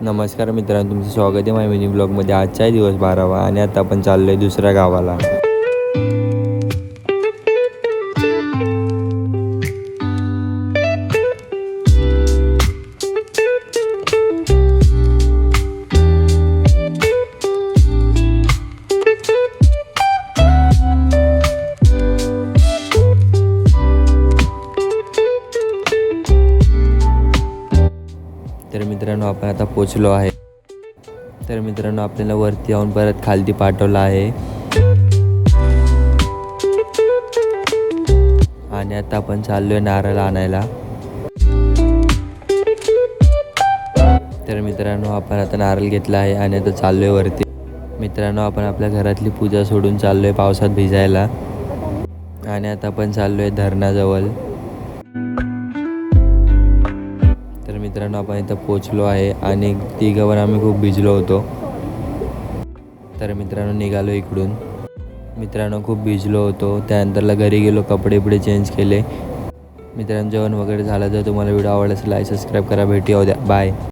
नमस्कार मित्रांनो, तुमचं स्वागत आहे माझ्या मिनी ब्लॉगमध्ये. आजचाही दिवस 12वा आणि आता आपण चाललो आहे दुसऱ्या गावाला. तर मित्रांनो, आपण आता पोचलो आहे. तर मित्रांनो, आपल्याला वरती येऊन परत खालती पाठवलं आहे आणि आता आपण चाललोय नारळ आणायला. तर मित्रांनो, आपण आता नारळ घेतला आहे आणि आता चाललोय वरती. मित्रांनो, आपण आपल्या घरातली पूजा सोडून चाललोय पावसात भिजायला आणि आता आपण चाललोय धरणाजवळ. तर मित्रांनो, आपण इथं पोचलो आहे आणि तिघं आम्ही खूप भिजलो होतो. तर मित्रांनो, निघालो इकडून. मित्रांनो, खूप भिजलो होतो. त्यानंतरला घरी गेलो, कपडे चेंज केले. मित्रांनो, जेवण वगैरे झालं. जर तुम्हाला व्हिडिओ आवडला असेल लाईक सबस्क्राईब करा. भेटूया उद्या. बाय.